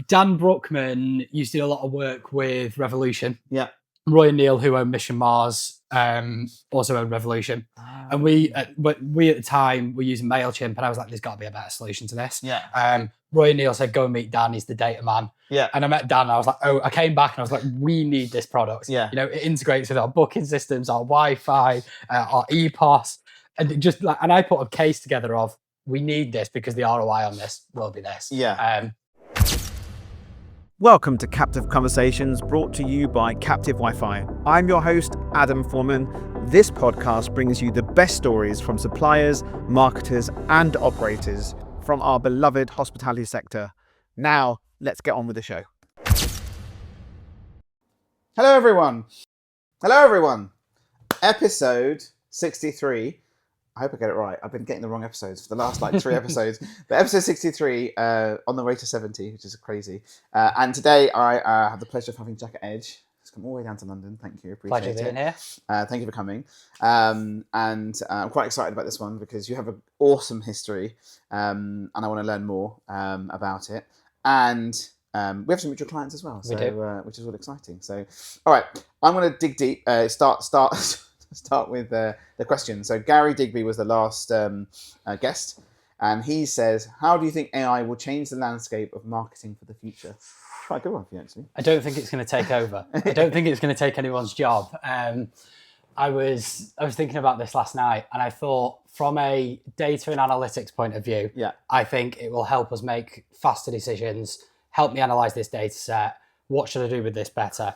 Dan Brookman used to do a lot of work with Revolution. Yeah. Roy and Neil, who own Mission Mars, also own Revolution. And we at the time were using MailChimp, and I was like, there's got to be a better solution to this. Yeah. Roy and Neil said, go and meet Dan, he's the data man. Yeah. And I met Dan, and I was like, I came back and I was like, we need this product. Yeah. It integrates with our booking systems, our Wi-Fi, our EPOS. And and I put a case together of, we need this because the ROI on this will be this. Yeah. Welcome to Captive Conversations, brought to you by Captive Wi-Fi. I'm your host, Adam Foreman. This podcast brings you the best stories from suppliers, marketers, and operators from our beloved hospitality sector. Now, let's get on with the show. Hello, everyone. Episode 63. I hope I get it right. I've been getting the wrong episodes for the last 3 episodes. But episode 63, on the way to 70, which is crazy. And today I have the pleasure of having Jack at Edge. He's come all the way down to London. Thank you. Appreciate Pleasure being it. here. Thank you for coming. And I'm quite excited about this one because you have an awesome history, and I want to learn more about it. And we have some mutual clients as well, so which is all exciting. So, all right, I'm going to dig deep. Start with the question. So Gary Digby was the last guest, and he says, how do you think AI will change the landscape of marketing for the future? Quite a good one for you, actually. I don't think it's going to take over. I don't think it's going to take anyone's job. I was thinking about this last night, and I thought, from a data and analytics point of view, I think it will help us make faster decisions, help me analyze this data set. What should I do with this better?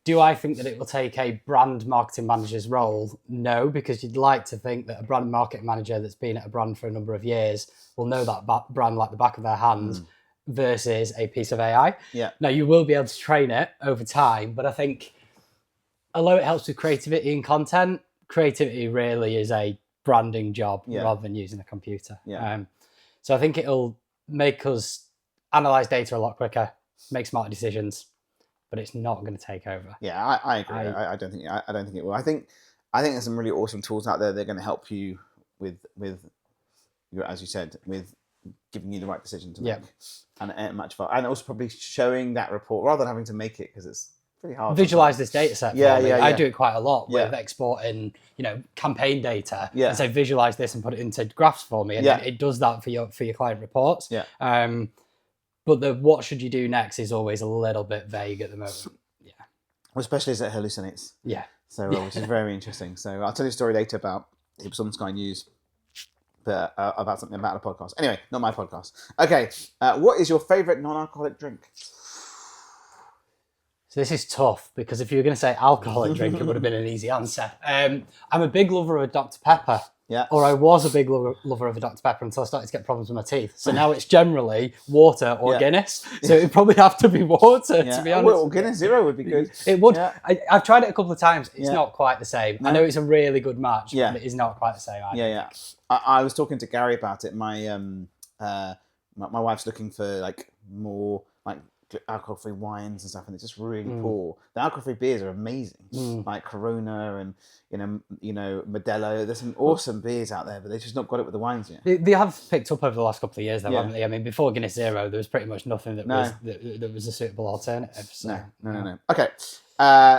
Do I think that it will take a brand marketing manager's role? No, because you'd like to think that a brand marketing manager that's been at a brand for a number of years will know that brand like the back of their hand versus a piece of AI. Yeah. Now, you will be able to train it over time, but I think although it helps with creativity and content, creativity really is a branding job rather than using a computer. Yeah. So I think it'll make us analyze data a lot quicker, make smarter decisions, but it's not going to take over. Yeah, I agree. I don't think it will. I think there's some really awesome tools out there. They're going to help you with as you said, with giving you the right decision to make and much fun, and also probably showing that report rather than having to make it because it's pretty hard. Visualize this data set. Yeah. I do it quite a lot with exporting, campaign data. Yeah. And say visualize this and put it into graphs for me, and it does that for your client reports. Yeah. But the what should you do next is always a little bit vague at the moment. Yeah. Well, especially as it hallucinates. Yeah. So, which is very interesting. So I'll tell you a story later about it was on Sky News, but about something about a podcast. Anyway, not my podcast. Okay. What is your favourite non-alcoholic drink? So this is tough because if you were going to say alcoholic drink, it would have been an easy answer. I'm a big lover of Dr. Pepper. Yeah. Or I was a big lover of a Dr. Pepper until I started to get problems with my teeth. So now it's generally water or Guinness. So it'd probably have to be water, to be honest. Well, Guinness Zero would be good. It would. Yeah. I've tried it a couple of times. It's not quite the same. No. I know it's a really good match, Yeah. but it is not quite the same either. Yeah. I was talking to Gary about it. My my wife's looking for more alcohol-free wines and stuff, and it's just really poor. The alcohol-free beers are amazing, like Corona and Modelo. There's some awesome beers out there, but they've just not got it with the wines yet. They have picked up over the last couple of years, though, haven't they? I mean, before Guinness Zero, there was pretty much nothing that was a suitable alternative. So. No. Okay,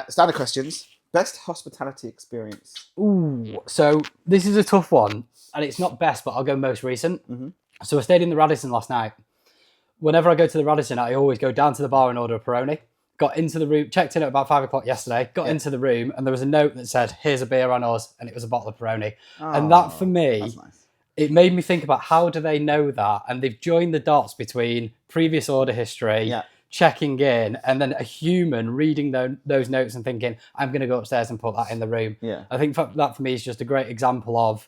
standard questions. Best hospitality experience. Ooh, so this is a tough one, and it's not best, but I'll go most recent. Mm-hmm. So I stayed in the Radisson last night. Whenever I go to the Radisson, I always go down to the bar and order a Peroni. Got into the room, checked in at about 5 o'clock yesterday, got into the room, and there was a note that said, here's a beer on us, and it was a bottle of Peroni. And that, for me, that's nice. It made me think about how do they know that? And they've joined the dots between previous order history, checking in, and then a human reading those notes and thinking, I'm going to go upstairs and put that in the room. Yeah. I think that, for me, is just a great example of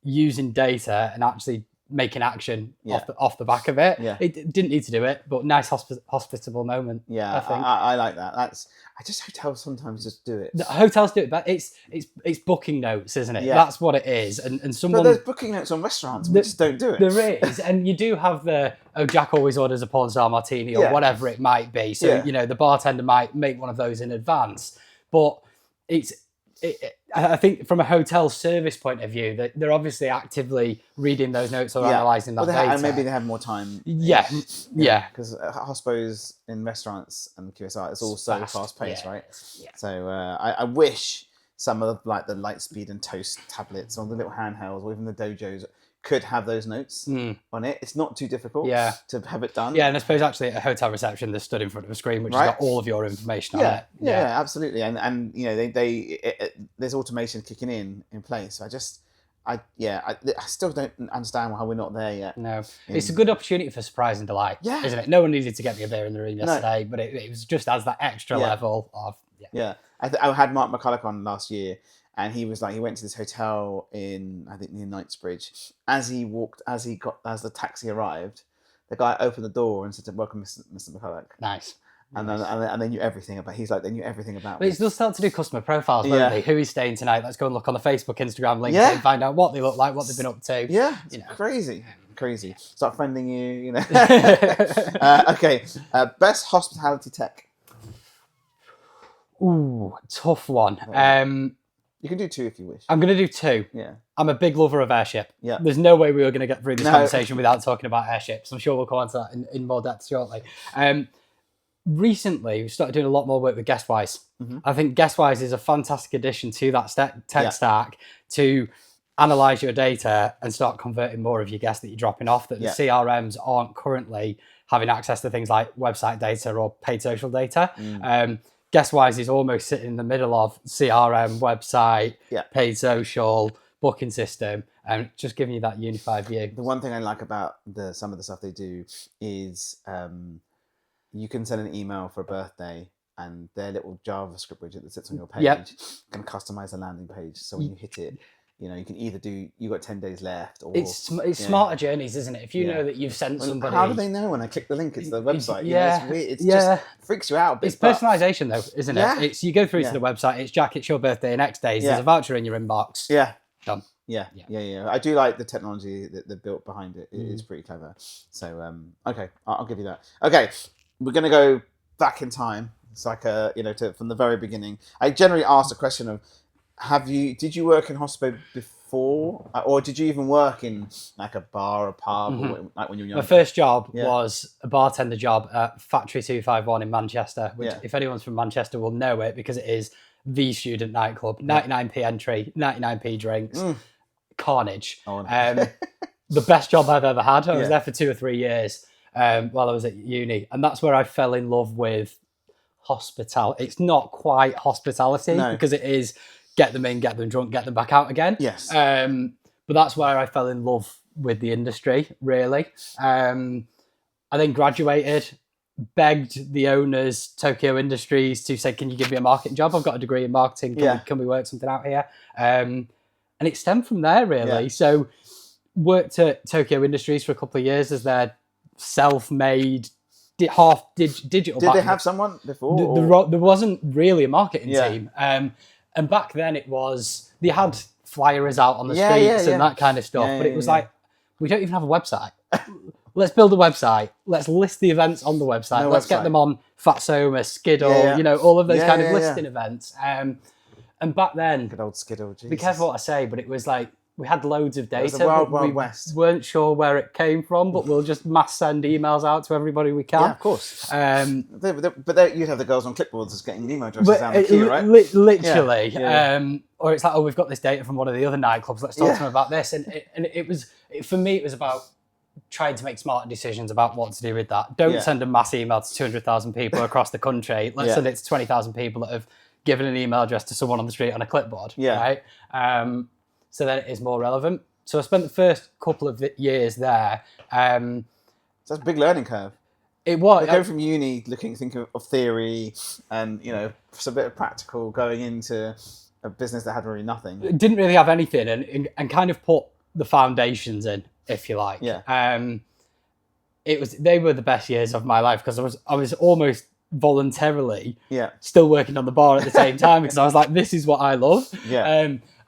using data and actually making action off the back of it. Yeah. It didn't need to do it, but nice hospitable moment. Yeah, I think. I like that. Hotels sometimes just do it. The hotels do it, but it's booking notes, isn't it? Yeah. That's what it is. And someone. But there's booking notes on restaurants. We just don't do it. There is, and you do have Jack always orders a pornstar martini or whatever it might be. So the bartender might make one of those in advance, but it's I think from a hotel service point of view, that they're obviously actively reading those notes or analysing that data. And maybe they have more time. Yeah. Because hospos in restaurants and QSR, it's all so fast-paced, right? Yeah. So I wish some of the Lightspeed and Toast tablets or the little handhelds or even the dojos could have those notes on it. It's not too difficult to have it done. Yeah, and I suppose actually at a hotel reception, they're stood in front of a screen which has got all of your information on it. Yeah, absolutely. And you know, there's automation kicking in place. So I still don't understand how we're not there yet. No, it's a good opportunity for surprise and delight, isn't it? No one needed to get me a beer in the room yesterday, but it was just as that extra level of... Yeah. I had Mark McCulloch on last year, and he was like, he went to this hotel in, I think, near Knightsbridge. As the taxi arrived, the guy opened the door and said, "Welcome, Mr. McCulloch." Nice. And they knew everything about. He's like, they knew everything about. But they'll start to do customer profiles, won't they? Who is staying tonight? Let's go and look on the Facebook, Instagram, LinkedIn, and find out what they look like, what they've been up to. Yeah, crazy. Start friending you, you know. Okay, best hospitality tech. Ooh, tough one. You can do two if you wish. I'm going to do two. Yeah. I'm a big lover of airship. Yeah. There's no way we were going to get through this conversation without talking about airships. I'm sure we'll come on to that in more depth shortly. Recently, we started doing a lot more work with GuestWise. I think GuestWise is a fantastic addition to that tech stack to analyze your data and start converting more of your guests that you're dropping off, that the CRMs aren't currently having access to things like website data or paid social data. GuestWise is almost sitting in the middle of CRM, website, paid social, booking system, and just giving you that unified view. The one thing I like about some of the stuff they do is you can send an email for a birthday, and their little JavaScript widget that sits on your page can customize a landing page. So when you hit it, you know, you can either do, you got 10 days left, or it's smarter journeys, isn't it? If you know that you've sent somebody. How do they know when I click the link? It's the website. You know, it's weird. It's just freaks you out. It's personalization though, isn't it? It's you go through to the website. It's Jack. It's your birthday. Next days. There's a voucher in your inbox. Done. Yeah. I do like the technology that they've built behind it. It is pretty clever. So okay, I'll give you that. Okay, we're gonna go back in time. It's like from the very beginning. I generally ask the question of, did you work in hospo before, or did you even work in like a bar or pub, or like when you were young? My first job was a bartender job at Factory 251 in Manchester, which if anyone's from Manchester will know it because it is the student nightclub. 99p entry, 99p drinks, carnage. The best job I've ever had. I was there for 2 or 3 years while I was at uni, and that's where I fell in love with hospitality. It's not quite hospitality because it is get them in, get them drunk, get them back out again. Yes. But that's where I fell in love with the industry, really. I then graduated, begged the owners, Tokyo Industries, to say, can you give me a marketing job? I've got a degree in marketing. Can we work something out here? And it stemmed from there, really. So worked at Tokyo Industries for a couple of years as their self-made half digital. Did they have someone before? There wasn't really a marketing team. And back then it was, they had flyers out on the streets and that kind of stuff. But it was like, we don't even have a website. Let's build a website. Let's list the events on the website. Let's get them on Fatsoma, Skiddle, you know, all of those kind of listing events. And back then, good old Skiddle, Jesus. Be careful what I say, but it was like, we had loads of data. It was the Wild West. Weren't sure where it came from, but we'll just mass send emails out to everybody we can. Yeah, of course. But you'd have the girls on clipboards just getting email addresses down the queue, right? Literally. Or it's like, we've got this data from one of the other nightclubs. Let's talk to them about this. And it was, for me, it was about trying to make smarter decisions about what to do with that. Don't send a mass email to 200,000 people across the country. Let's send it to 20,000 people that have given an email address to someone on the street on a clipboard. Right? So then it is more relevant. So I spent the first couple of years there. So that's a big learning curve. It was. Going from uni, thinking of theory and, you know, just a bit of practical, going into a business that had really nothing. It didn't really have anything and kind of put the foundations in, if you like. They were the best years of my life because I was almost voluntarily still working on the bar at the same time because I was like, this is what I love.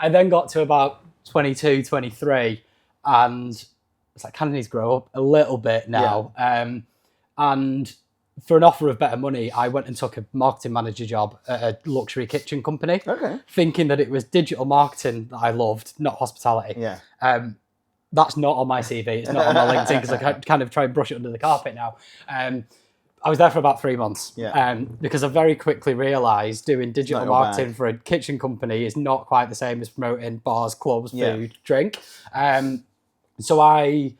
I then got to about 22, 23 and it's like, kind of need to grow up a little bit now. And for an offer of better money, I went and took a marketing manager job at a luxury kitchen company, thinking that it was digital marketing that I loved, not hospitality. Yeah. That's not on my CV. It's not on my LinkedIn because I kind of try and brush it under the carpet now. I was there for about 3 months because I very quickly realised doing digital marketing for a kitchen company is not quite the same as promoting bars, clubs, food, drink. So I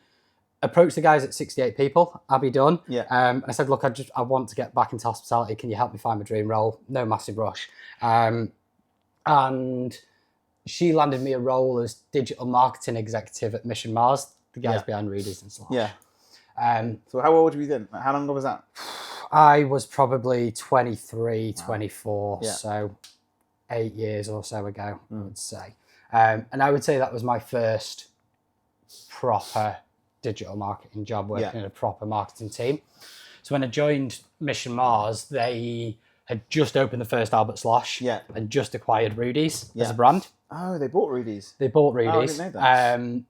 approached the guys at 68 People, Abby Dunn. I said, look, I want to get back into hospitality. Can you help me find my dream role? No massive rush. And she landed me a role as digital marketing executive at Mission Mars, the guys behind Readers and Slash. So how old were you then? How long ago was that? I was probably 23, 24, so 8 years or so ago, I would say. And I would say that was my first proper digital marketing job, working in a proper marketing team. So when I joined Mission Mars, they had just opened the first Albert Slosh and just acquired Rudy's as a brand. Oh, they bought Rudy's. They bought Rudy's. Oh, I didn't know that.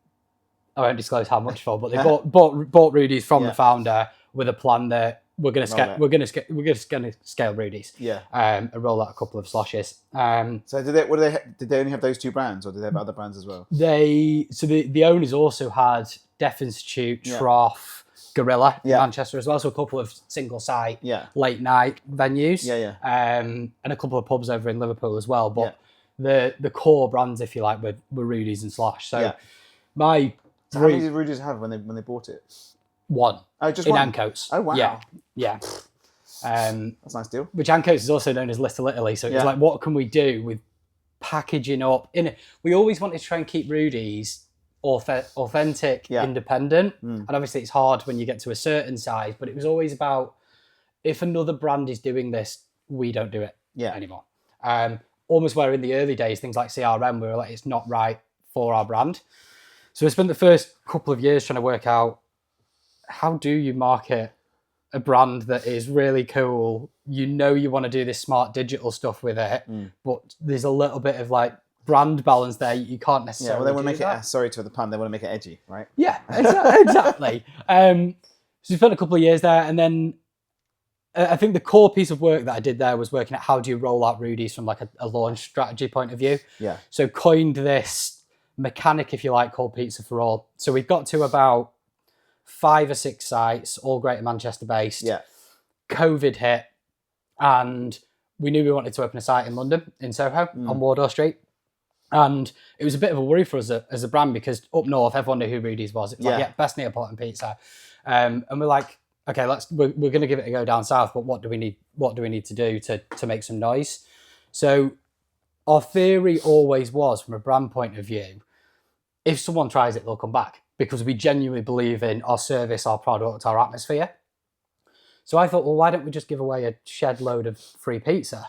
I won't disclose how much for, but they bought Rudy's from the founder with a plan that we're going to scale Rudy's. And roll out a couple of sloshes. So did they only have those 2 brands, or did they have other brands as well? The owners also had Deaf Institute, Trough, Gorilla in Manchester as well. So a couple of single site late night venues. And a couple of pubs over in Liverpool as well. But the core brands, if you like, were Rudy's and Slosh. So So how many did Rudy's have when they bought it? 1. Oh, just in one? Ancoats. Oh, wow. Yeah. That's a nice deal. Which Ancoats is also known as Little Italy. So it's like, what can we do with packaging up? We always wanted to try and keep Rudy's authentic, independent. And obviously it's hard when you get to a certain size, but it was always about, if another brand is doing this, we don't do it anymore. Almost where in the early days, things like CRM, we were like, it's not right for our brand. So I spent the first couple of years trying to work out, how do you market a brand that is really cool? You want to do this smart digital stuff with it, but there's a little bit of like brand balance there. You can't necessarily. Well, they want to make it. Sorry to the pun. They want to make it edgy, right? Yeah, exactly. So we spent a couple of years there, and then I think the core piece of work that I did there was working out how do you roll out Rudy's from like a launch strategy point of view. So coined this mechanic, if you like, called Pizza for All. So we've got to about 5 or 6 sites, all Greater Manchester based. COVID hit, and we knew we wanted to open a site in London, in Soho, on Wardour Street. And it was a bit of a worry for us as a brand, because up north, everyone knew who Rudy's was. It was like, best Neapolitan pizza. And we're like, okay, we're going to give it a go down south, but what do we need to do to make some noise? So our theory always was, from a brand point of view, if someone tries it, they'll come back, because we genuinely believe in our service, our product, our atmosphere. So I thought, well, why don't we just give away a shed load of free pizza?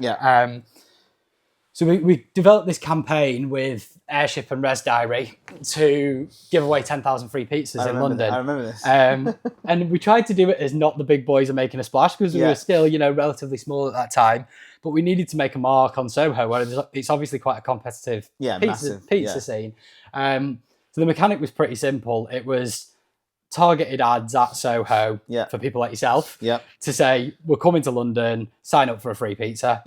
So we developed this campaign with Airship and Res Diary to give away 10,000 free pizzas in London. I remember this. And we tried to do it as not the big boys are making a splash, because we were still, relatively small at that time. But we needed to make a mark on Soho, where it's obviously quite a competitive pizza scene. So the mechanic was pretty simple. It was targeted ads at Soho for people like yourself to say, we're coming to London, sign up for a free pizza.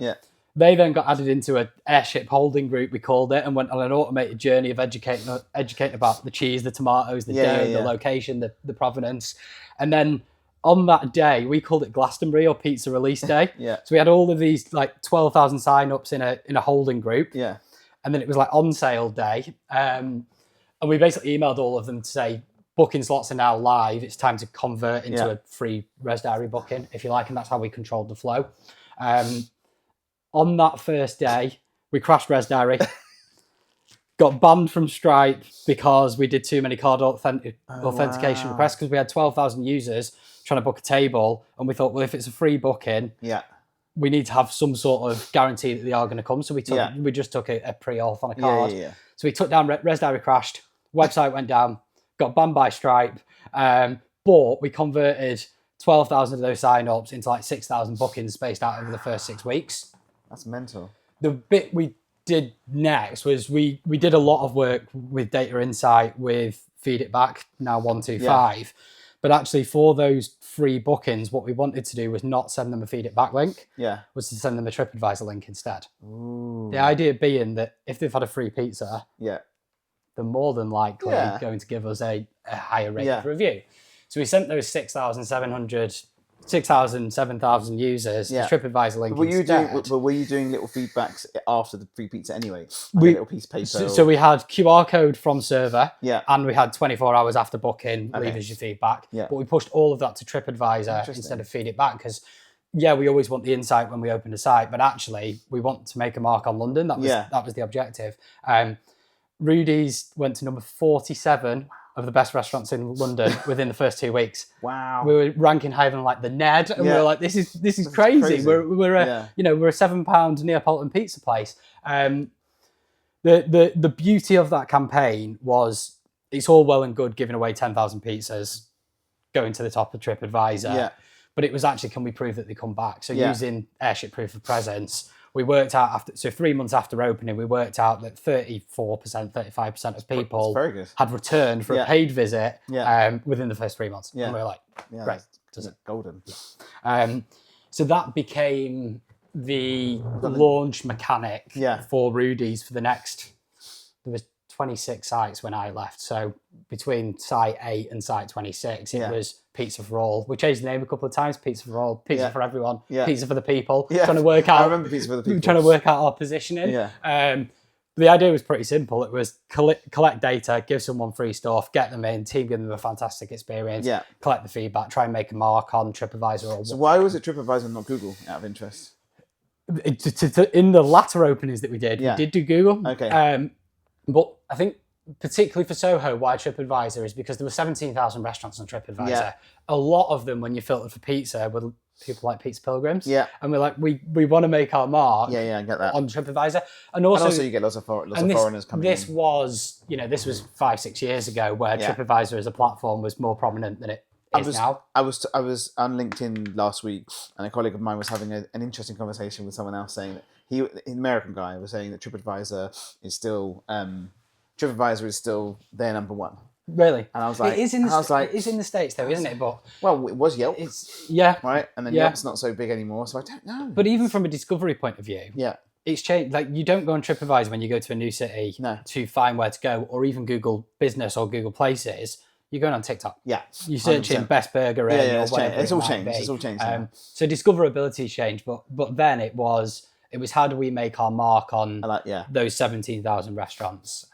They then got added into an Airship holding group, we called it, and went on an automated journey of educating about the cheese, the tomatoes, the dough, the location, the provenance. And then on that day, we called it Glastonbury, or Pizza Release Day. So we had all of these like 12,000 sign-ups in a holding group. And then it was like on sale day. And we basically emailed all of them to say, booking slots are now live. It's time to convert into a free Res Diary booking, if you like. And that's how we controlled the flow. On that first day, we crashed Res Diary. Got banned from Stripe because we did too many card authentication requests, because we had 12,000 users trying to book a table. And we thought, well, if it's a free booking, we need to have some sort of guarantee that they are going to come. So we just took a pre-auth on a card. So we took down Res Diary, crashed, website went down, got banned by Stripe. But we converted 12,000 of those sign-ups into like 6,000 bookings spaced out over the first 6 weeks. That's mental. The bit we did next was we did a lot of work with data insight with Feed It Back, now 125, But actually, for those free bookings, what we wanted to do was not send them a feed it back link. Yeah. Was to send them a TripAdvisor link instead. Ooh. The idea being that if they've had a free pizza, Yeah. they're more than likely going to give us a higher rated review. So we sent those 7,000 users the TripAdvisor link. But were you doing little feedbacks after the free pizza anyway? Like a little piece of paper. So we had QR code from server, Yeah. and we had 24 hours after booking, leave us your feedback. Yeah. But we pushed all of that to TripAdvisor instead of feed it back because, we always want the insight when we open a site, but actually we want to make a mark on London. That was the objective. Rudy's went to number 47 of the best restaurants in London within the first 2 weeks. Wow. We were ranking higher than like the Ned, and we were like, this is crazy. We're a £7 Neapolitan pizza place. The beauty of that campaign was it's all well and good giving away 10,000 pizzas, going to the top of TripAdvisor. Yeah. But it was actually, can we prove that they come back? So using airship proof of presence, we worked out 3 months after opening, we worked out that 34%, 35% of people had returned for a paid visit within the first 3 months. And we were like, great, does it? Golden. So that became the launch mechanic for Rudy's for the next, there was 26 sites when I left. So between site 8 and site 26, it was Pizza for All. We changed the name a couple of times, Pizza for All, Pizza for Everyone, Pizza for the People. Trying to work out, I remember Pizza for the People. Trying to work out our positioning. The idea was pretty simple. It was collect data, give someone free stuff, get them in, team give them a fantastic experience, collect the feedback, try and make a mark on TripAdvisor. So why was it TripAdvisor and not Google, out of interest? In the latter openings that we did do Google. Okay. But I think particularly for Soho, why TripAdvisor is because there were 17,000 restaurants on TripAdvisor. Yeah. A lot of them, when you filtered for pizza, were people like Pizza Pilgrims. Yeah. And we're like, we want to make our mark I get that. on TripAdvisor. And also you get lots of foreigners coming in. This was 5-6 years ago where TripAdvisor as a platform was more prominent than it is now. I was on LinkedIn last week, and a colleague of mine was having an interesting conversation with someone else saying that an American guy was saying that TripAdvisor is still their number one. Really? And I was like, it is in the States though, isn't it? But well, it was Yelp. Right, and then Yelp's not so big anymore, so I don't know. But even from a discovery point of view, it's changed. Like, you don't go on TripAdvisor when you go to a new city to find where to go, or even Google Business or Google Places. You're going on TikTok. Yeah. You're searching 100%. Best burger in or whatever. It's all changed. It's all changed. So discoverability's changed, but then it was how do we make our mark on those 17,000 restaurants?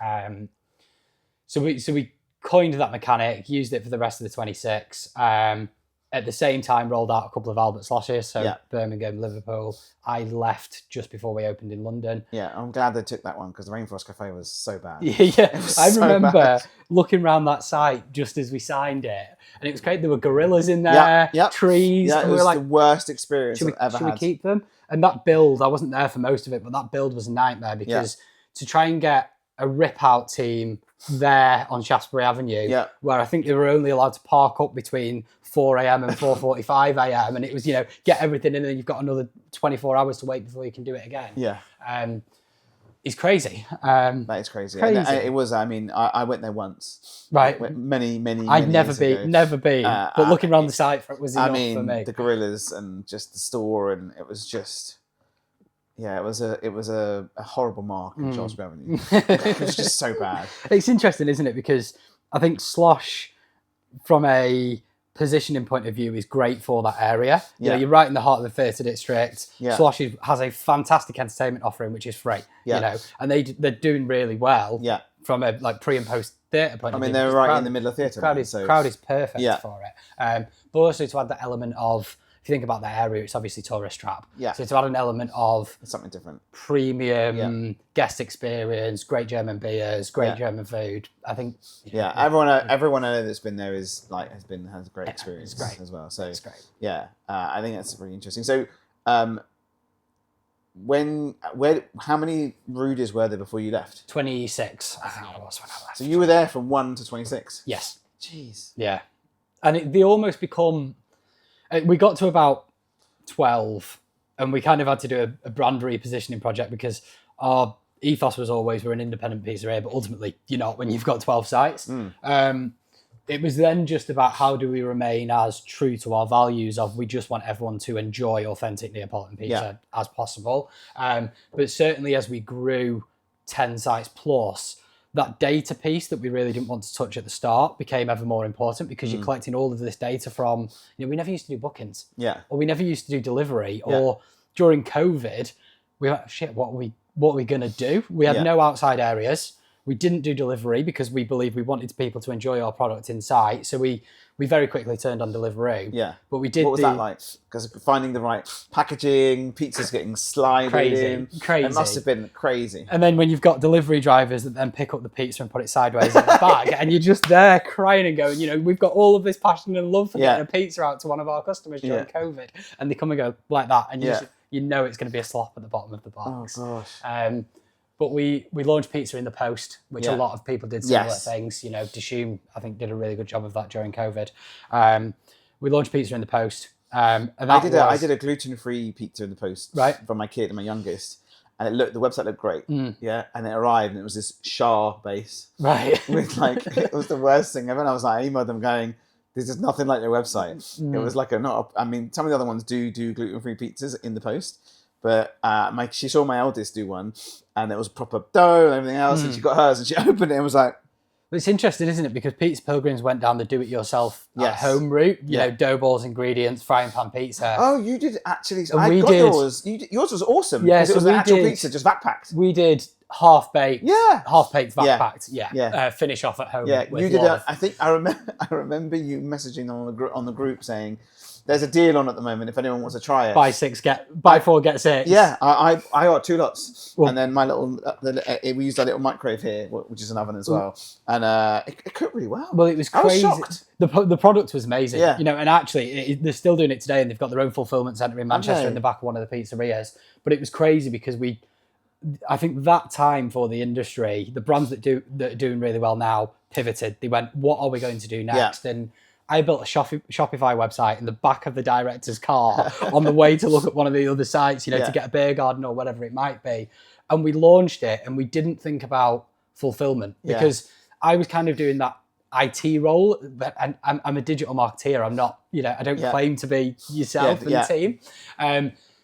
So we coined that mechanic, used it for the rest of the 26. At the same time, rolled out a couple of Albert Sloshes, so Birmingham, Liverpool. I left just before we opened in London. Yeah, I'm glad they took that one because the Rainforest Cafe was so bad. I remember looking around that site just as we signed it, and it was great. There were gorillas in there, trees. Yeah, and it was like, the worst experience I've ever had. Should we keep them? And that build, I wasn't there for most of it, but that build was a nightmare because to try and get a rip-out team there on Shaftesbury Avenue, where I think they were only allowed to park up between 4 a.m. and 4:45 a.m. and it was, get everything in, and then you've got another 24 hours to wait before you can do it again. It's crazy. That is crazy. It was. I mean, I went there once. Right. Many. I'd never been. But looking around the site was enough for me. The gorillas and just the store, and it was just. Yeah, it was a horrible mark in Shaftesbury Avenue. It was just so bad. It's interesting, isn't it? Because I think Slosh, from a positioning point of view, is great for that area. You're right in the heart of the theatre district. Slosh has a fantastic entertainment offering, which is free. And they're doing really well. From a pre and post theatre point of view. They're right in the middle of theatre. Crowd is perfect for it. But also to add that element of, if you think about that area, it's obviously tourist trap. So to add an element of something different, premium guest experience, great German beers, great German food. I think everyone I know that's been there has a great experience as well. So it's great. I think that's really interesting. So how many Rudies were there before you left? 26, I think it was when I left. So you were there from 1 to 26? Yes. Jeez. Yeah, and they almost become. We got to about 12 and we kind of had to do a brand repositioning project because our ethos was always we're an independent pizzeria, but ultimately you're not when you've got 12 sites. it was then just about how do we remain as true to our values of we just want everyone to enjoy authentic Neapolitan pizza as possible. But certainly as we grew 10 sites plus, that data piece that we really didn't want to touch at the start became ever more important because you're collecting all of this data from, we never used to do bookings. Yeah. Or we never used to do delivery. Or during COVID, we were like, shit, what are we going to do? We had no outside areas. We didn't do delivery because we believed we wanted people to enjoy our product in site. So we very quickly turned on delivery. Yeah. But we did. What was that like? Because finding the right packaging, pizzas getting slided in. Crazy. It must have been crazy. And then when you've got delivery drivers that then pick up the pizza and put it sideways in the bag, and you're just there crying and going, we've got all of this passion and love for getting a pizza out to one of our customers during COVID, and they come and go like that, and you know it's going to be a slop at the bottom of the box. Oh gosh. But we launched pizza in the post, which a lot of people did similar things. Dishoom, I think, did a really good job of that during COVID. We launched pizza in the post. And I did a gluten-free pizza in the post for my kid and my youngest. And the website looked great. Yeah. And it arrived and it was this Shah base. Right. With it was the worst thing ever. And I was like, I emailed them going, this is nothing like their website. It was like some of the other ones do gluten-free pizzas in the post. But she saw my eldest do one, and it was proper dough and everything else, and she got hers, and she opened it and was like... But it's interesting, isn't it? Because Pizza Pilgrims went down the do-it-yourself at home route. You know, dough balls, ingredients, frying pan pizza. Oh, you did actually... yours. Yours was awesome. Yeah, so it was an actual pizza, just vac-packed. We did half-baked, vac-packed, finish off at home. Yeah, with you did. love. I think I remember you messaging on the group saying, there's a deal on at the moment if anyone wants to try it. Buy 4, get 6. Yeah, I got 2 lots. Well, and then my little, we used a little microwave here, which is an oven as well. And it cooked really well. Well, it was crazy. I was shocked. The product was amazing. Yeah. And actually they're still doing it today, and they've got their own fulfillment centre in Manchester in the back of one of the pizzerias. But it was crazy because I think that time for the industry, the brands that are doing really well now pivoted. They went, what are we going to do next? And I built a Shopify website in the back of the director's car on the way to look at one of the other sites, to get a beer garden or whatever it might be. And we launched it, and we didn't think about fulfillment because I was kind of doing that IT role, but I'm a digital marketeer. I'm not, I don't claim to be yourself and the team.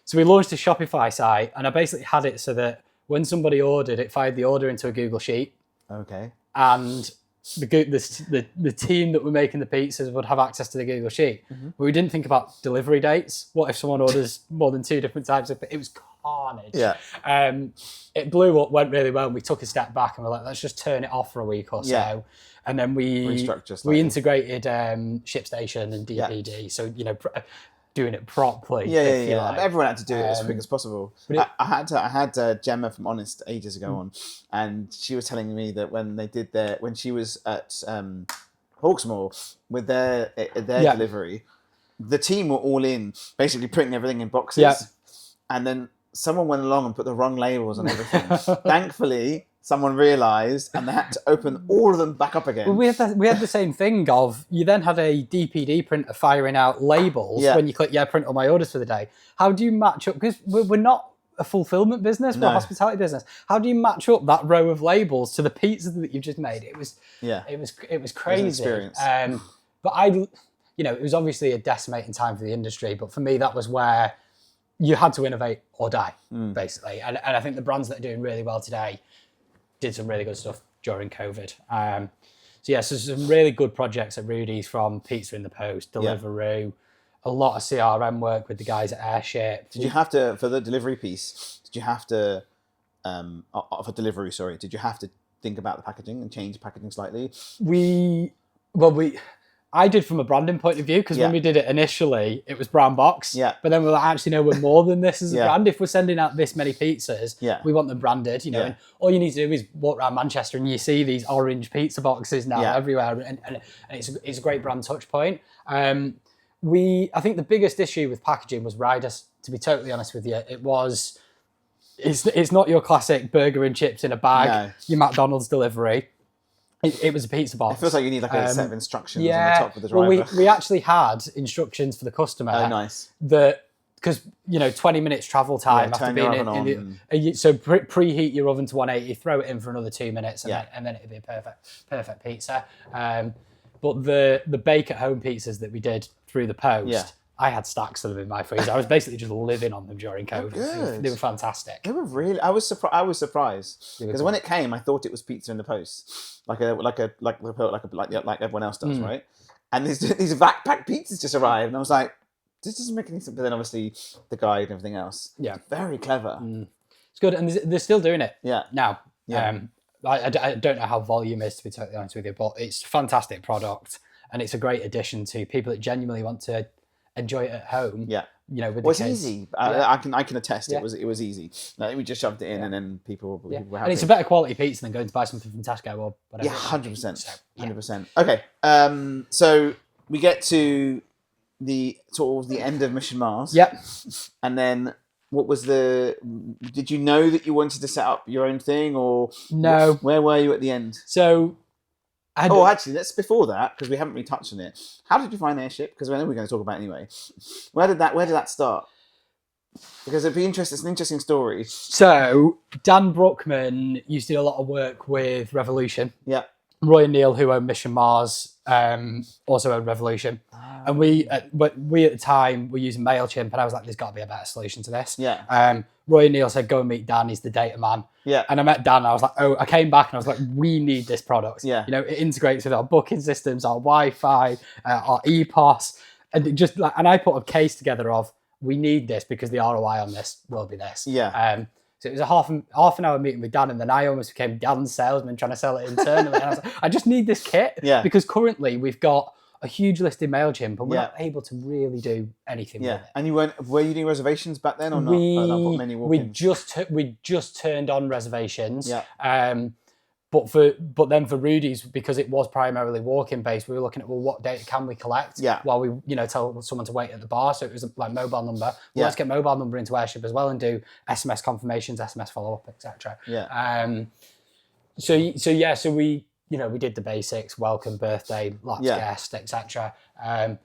So we launched a Shopify site, and I basically had it so that when somebody ordered, it fired the order into a Google Sheet. Okay. And the team that were making the pizzas would have access to the Google Sheet. But we didn't think about delivery dates. What if someone orders more than 2 different types of... It was carnage. Yeah. It blew up, went really well, and we took a step back and we're like, let's just turn it off for a week or so. Yeah. And then we integrated ShipStation and DPD. So, doing it properly. Yeah. Like. Everyone had to do it as quick as possible. I had Gemma from Honest ages ago on, and she was telling me that when she was at Hawksmoor with their delivery, the team were all in, basically putting everything in boxes, and then someone went along and put the wrong labels on everything. Thankfully, someone realised, and they had to open all of them back up again. Well, we had the same thing of, you then had a DPD printer firing out labels when you click, print all my orders for the day. How do you match up? Because we're not a fulfillment business, we're a hospitality business. How do you match up that row of labels to the pizza that you've just made? It was crazy. It was an experience. But it was obviously a decimating time for the industry, but for me, that was where you had to innovate or die, basically. And I think the brands that are doing really well today did some really good stuff during COVID. So some really good projects at Rudy's, from Pizza in the Post, Deliveroo, a lot of CRM work with the guys at Airship. Did you have to, for the delivery piece, did you have to think about the packaging and change packaging slightly? I did from a branding point of view, because when we did it initially, it was brown box. Yeah. But then we're like, actually, no, we're more than this as a brand. If we're sending out this many pizzas, we want them branded, And all you need to do is walk around Manchester and you see these orange pizza boxes now everywhere, and it's a great brand touch point. I think the biggest issue with packaging was riders, to be totally honest with you. It's not your classic burger and chips in a bag, your McDonald's delivery. It was a pizza box. It feels like you need a set of instructions on the top of the driver. Well, we actually had instructions for the customer. Oh, nice. Because 20 minutes travel time after being in so preheat your oven to 180, throw it in for another 2 minutes, and then it'd be a perfect pizza. But the bake at home pizzas that we did through the post, I had stacks of them in my freezer. I was basically just living on them during COVID. They were fantastic. They were really. I was surprised because when it came, I thought it was pizza in the post, like everyone else does, right? And these packed pizzas just arrived, and I was like, this doesn't make any sense. But then obviously the guide and everything else. Yeah, very clever. It's good, and they're still doing it. Yeah. Now. Yeah. I don't know how volume is, to be totally honest with you, but it's a fantastic product, and it's a great addition to people that genuinely want to enjoy it at home. Yeah, you know, with the kids. It's easy. I can attest. It was easy. Like, we just shoved it in, and then people were happy. And it's a better quality pizza than going to buy something from Tesco or whatever. Yeah, 100%. 100%. Okay, so we get to the end of Mission Mars. Yep. And then what was did you know that you wanted to set up your own thing, or no? Where were you at the end? So, actually, let's before that, because we haven't really touched on it. How did you find Airship? Because I know we're going to talk about it anyway. Where did that start? Because it'd be interesting. It's an interesting story. So Dan Brookman used to do a lot of work with Revolution. Yeah. Roy and Neil, who own Mission Mars, also own Revolution. And we at the time were using MailChimp, and I was like, there's got to be a better solution to this. Yeah. Roy and Neil said, go and meet Dan, he's the data man. Yeah. And I met Dan, and I was like, I came back and I was like, we need this product. Yeah. You know, it integrates with our booking systems, our Wi-Fi, our EPOS, and and I put a case together of, we need this because the ROI on this will be this. Yeah. So it was a half an hour meeting with Dan, and then I almost became Dan's salesman trying to sell it internally. And I was like, I just need this kit. Yeah. Because currently we've got a huge list in MailChimp, but we're not able to really do anything with it. And were you doing reservations back then or not? We just turned on reservations. Yeah. But then for Rudy's, because it was primarily walk-in based, we were looking at, well, what data can we collect while we, tell someone to wait at the bar. So it was like mobile number. Well, let's get mobile number into Airship as well and do SMS confirmations, SMS follow-up, etc. Yeah. So we, we did the basics, welcome, birthday, last guest, etc. And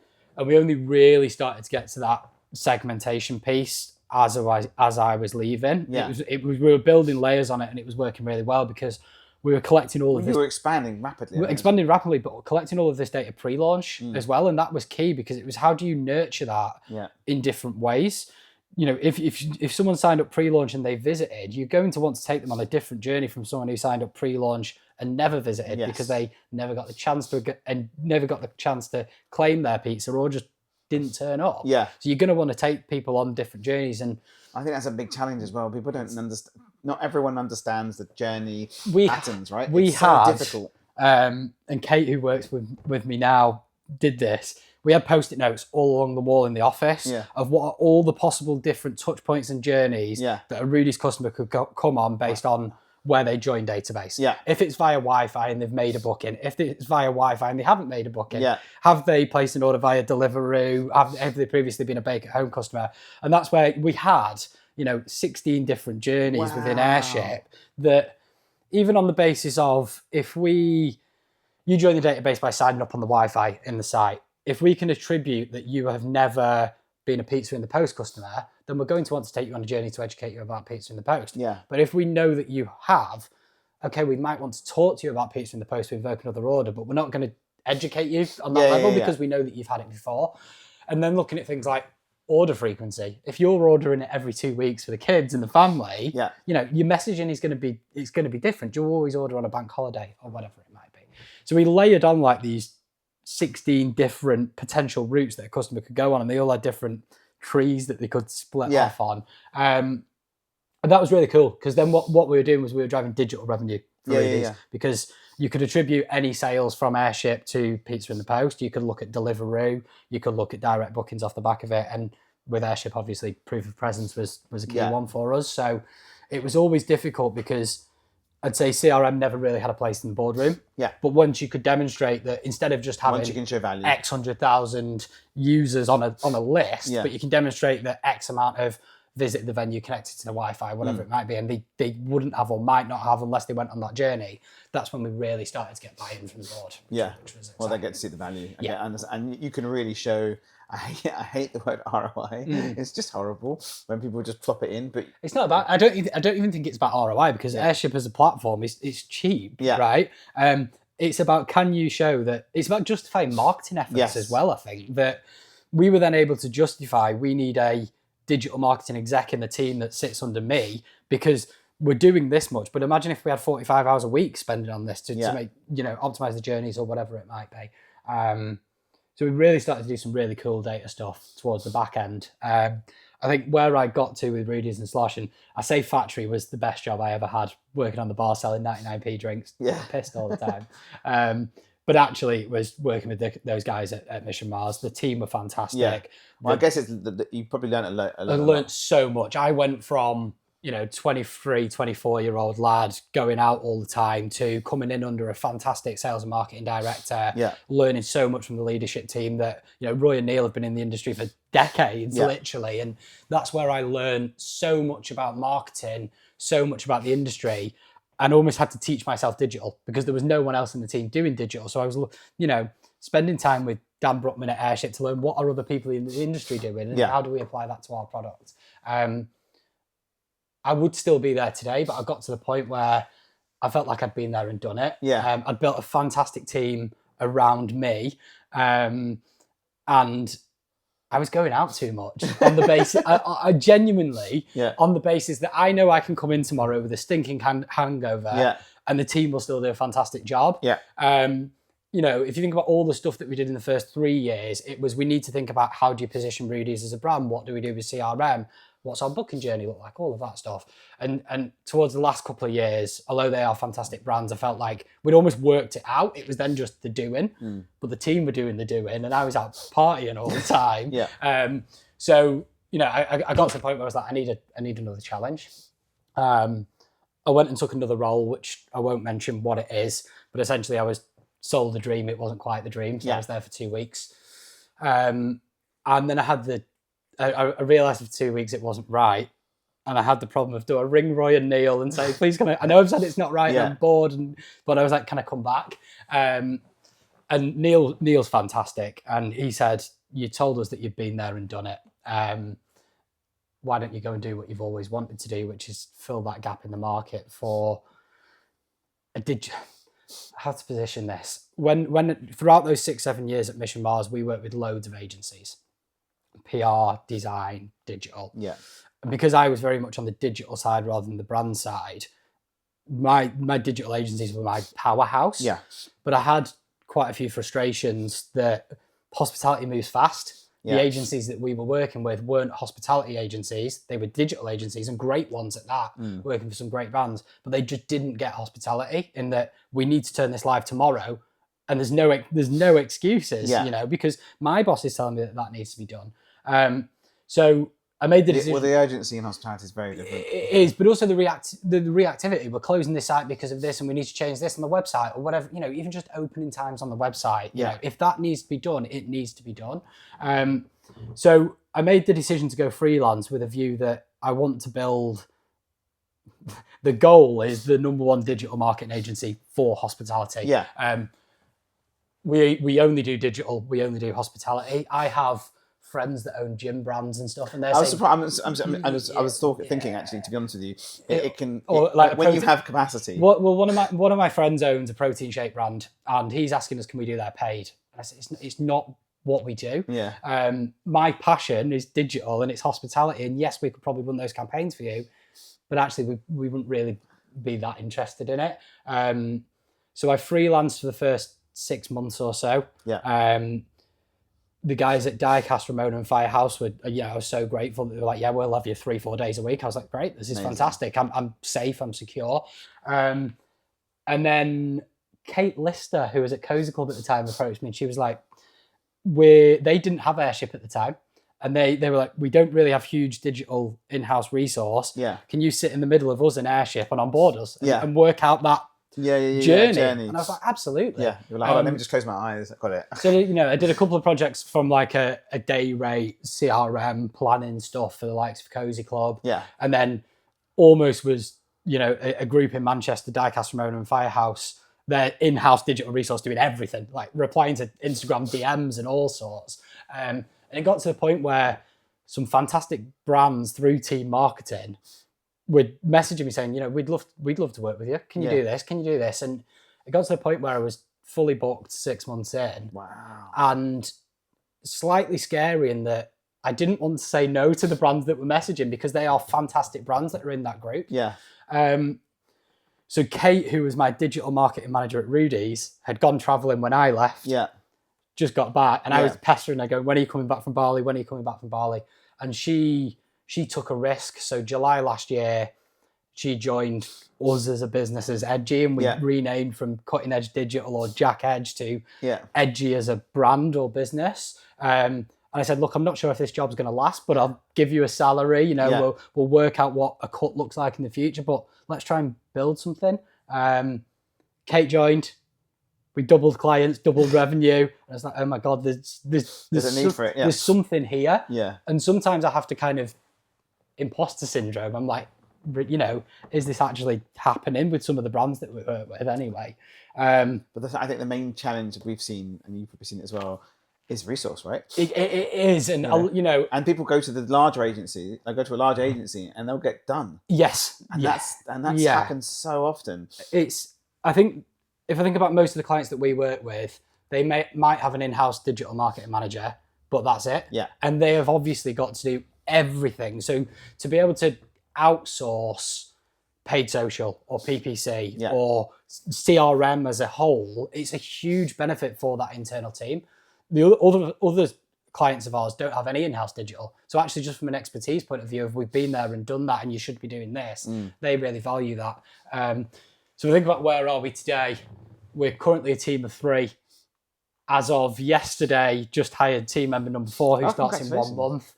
we only really started to get to that segmentation piece as I was leaving. Yeah. We were building layers on it, and it was working really well because we were collecting all of this. You were expanding rapidly. We were expanding rapidly, but collecting all of this data pre-launch as well, and that was key because it was, how do you nurture that in different ways? If someone signed up pre-launch and they visited, you're going to want to take them on a different journey from someone who signed up pre-launch and never visited because they never got the chance to claim their pizza or just didn't turn up. Yeah. So you're going to want to take people on different journeys, and I think that's a big challenge as well. People don't understand. Not everyone understands the journey patterns, right? It's so difficult. And Kate, who works with me now, did this. We had Post-it notes all along the wall in the office of what are all the possible different touch points and journeys that a Rudy's customer could come on based on where they join database. Yeah. If it's via Wi-Fi and they've made a booking, if it's via Wi-Fi and they haven't made a booking, Yeah. have they placed an order via Deliveroo? Have they previously been a bake at home customer? And that's where we had, 16 different journeys within Airship that, even on the basis of, you join the database by signing up on the Wi-Fi in the site, if we can attribute that you have never been a Pizza in the Post customer, then we're going to want to take you on a journey to educate you about Pizza in the Post. Yeah. But if we know that you have, okay, we might want to talk to you about Pizza in the Post to invoke another order, but we're not going to educate you on that level because we know that you've had it before. And then looking at things like order frequency. If you're ordering it every 2 weeks for the kids and the family, your messaging is going to be different. You'll always order on a bank holiday or whatever it might be. So we layered on like these 16 different potential routes that a customer could go on, and they all had different trees that they could split off on. And that was really cool because then what we were doing was we were driving digital revenue for these because you could attribute any sales from Airship to Pizza in the Post. You could look at Deliveroo, you could look at direct bookings off the back of it, and with Airship, obviously, proof of presence was a key one for us. So it was always difficult because I'd say CRM never really had a place in the boardroom. Yeah. But once you could demonstrate that instead of just having you can show value. X 100,000 users on a list, but you can demonstrate that X amount of visit the venue connected to the Wi-Fi, whatever it might be, and they wouldn't have or might not have unless they went on that journey. That's when we really started to get buy-in from the board. Yeah. Well, they get to see the value. And you can really show. I hate the word ROI. It's just horrible when people just plop it in. But it's not about. I don't even think it's about ROI because Airship as a platform is cheap, right? it's about, can you show that it's about justifying marketing efforts as well. I think that we were then able to justify, we need a digital marketing exec in the team that sits under me because we're doing this much. But imagine if we had 45 hours a week spending on this to make, optimize the journeys or whatever it might be. So we really started to do some really cool data stuff towards the back end. I think where I got to with Rudy's and Slosh, and I say factory was the best job I ever had, working on the bar selling 99p drinks, pissed all the time. But actually it was working with those guys at Mission Mars. The team were fantastic. Yeah. Well, I guess it's you probably learned a lot. I learned so much. I went from 23, 24-year-old lad going out all the time to coming in under a fantastic sales and marketing director, learning so much from the leadership team that, Roy and Neil have been in the industry for decades, literally. And that's where I learned so much about marketing, so much about the industry, and almost had to teach myself digital because there was no one else in the team doing digital. So I was, spending time with Dan Brookman at Airship to learn what are other people in the industry doing and how do we apply that to our product. I would still be there today, but I got to the point where I felt like I'd been there and done it. Yeah. I'd built a fantastic team around me, and I was going out too much on the basis. I genuinely, on the basis that I know I can come in tomorrow with a stinking hangover, and the team will still do a fantastic job. Yeah. If you think about all the stuff that we did in the first 3 years, it was, we need to think about how do you position Rudy's as a brand? What do we do with CRM? What's our booking journey look like? All of that stuff. And towards the last couple of years, although they are fantastic brands, I felt like we'd almost worked it out. It was then just the doing, but the team were doing the doing, and I was out partying all the time. So I got to the point where I was like, I need another challenge. I went and took another role, which I won't mention what it is, but essentially I was sold the dream. It wasn't quite the dream, so I was there for 2 weeks, and then I had I realised after 2 weeks it wasn't right, and I had the problem of, do I ring Roy and Neil and say, please can I know I've said it's not right, and I'm bored, but I was like, can I come back? And Neil's fantastic, and he said, you told us that you've been there and done it. Why don't you go and do what you've always wanted to do, which is fill that gap in the market for how to position this? When throughout those 6-7 years at Mission Mars, we worked with loads of agencies. PR, design, digital. Yeah. And because I was very much on the digital side rather than the brand side, my digital agencies were my powerhouse. Yeah. But I had quite a few frustrations that hospitality moves fast. The agencies that we were working with weren't hospitality agencies. They were digital agencies, and great ones at that, working for some great brands. But they just didn't get hospitality, in that we need to turn this live tomorrow. And there's no excuses, because my boss is telling me that needs to be done. So I made the decision. Well, the agency in hospitality is very different. It is, but also the reactivity. We're closing this site because of this, and we need to change this on the website or whatever. Even just opening times on the website. If that needs to be done, it needs to be done. So I made the decision to go freelance with a view that I want to build. The goal is the #1 digital marketing agency for hospitality. Yeah. We only do digital. We only do hospitality. I have friends that own gym brands and stuff, and they're saying, surprised. I was thinking actually, to be honest with you, it can when you have capacity. Well, one of my friends owns a protein shake brand, and he's asking us, can we do their paid? And I said, it's not what we do. Yeah. My passion is digital and it's hospitality, and yes, we could probably run those campaigns for you, but actually we wouldn't really be that interested in it. So I freelanced for the first 6 months or so. Yeah. The guys at Diecast, Ramona and Firehouse were, I was so grateful that they were like, we'll have you 3-4 days a week. I was like, great, this is fantastic. I'm safe, I'm secure. And then Kate Lister, who was at Cozy Club at the time, approached me, and she was like, they didn't have Airship at the time. And they were like, we don't really have huge digital in-house resource. Yeah. Can you sit in the middle of us and Airship and onboard us and work out that journey? And I was like, absolutely. Yeah. You're like, hold on, let me just close my eyes. I got it. So, I did a couple of projects from like a day rate, CRM, planning stuff for the likes of Cozy Club. Yeah. And then almost was, a group in Manchester, Diecast, Ramona and Firehouse, their in-house digital resource doing everything, like replying to Instagram DMs and all sorts. And it got to the point where some fantastic brands through team marketing were messaging me saying, we'd love to work with you. Can you do this? Can you do this? And it got to the point where I was fully booked 6 months in. Wow. And slightly scary in that I didn't want to say no to the brands that were messaging because they are fantastic brands that are in that group. Yeah. So Kate, who was my digital marketing manager at Rudy's, had gone traveling when I left. Yeah. Just got back, and I was pestering her, going, "When are you coming back from Bali? When are you coming back from Bali?" And she took a risk. So July last year, she joined us as a business as Edgey, and we renamed from Cutting Edge Digital or Jack Edge to Edgey as a brand or business. And I said, "Look, I'm not sure if this job's going to last, but I'll give you a salary. You know, we'll work out what a cut looks like in the future, but let's try and build something." Kate joined. We doubled clients, doubled revenue. And I was like, oh my God, there's a need for it. Yeah. There's something here. Yeah. And sometimes I have to kind of imposter syndrome. I'm like, you know, is this actually happening with some of the brands that we work with anyway? But I think the main challenge that we've seen, and you've probably seen it as well, is resource, right? It is. And, you know. And people go to the larger agency, they go to a large agency and they'll get done. Yes. And that's happens so often. I think, if I think about most of the clients that we work with, they might have an in-house digital marketing manager, but that's it. Yeah. And they have obviously got to do everything. So to be able to outsource paid social or PPC or CRM as a whole, it's a huge benefit for that internal team. The other clients of ours don't have any in-house digital. So actually, just from an expertise point of view, if we've been there and done that and you should be doing this, they really value that. So think about where are we today? We're currently a team of 3. As of yesterday, just hired team member number 4 who starts in 1 month.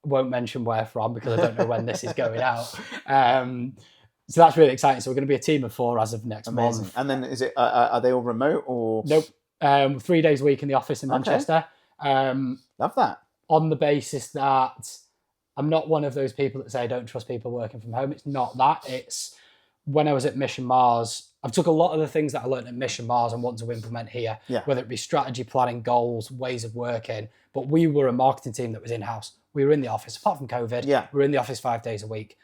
Won't mention where from because I don't know when this is going out. So that's really exciting. So we're going to be a team of 4 as of next month. And then are they all remote or? Nope. 3 days a week in the office in Manchester. Love that. On the basis that I'm not one of those people that say I don't trust people working from home. It's not that. It's when I was at Mission Mars, I've took a lot of the things that I learned at Mission Mars and want to implement here, whether it be strategy, planning, goals, ways of working. But we were a marketing team that was in-house. We were in the office, apart from COVID, we were in the office 5 days a week.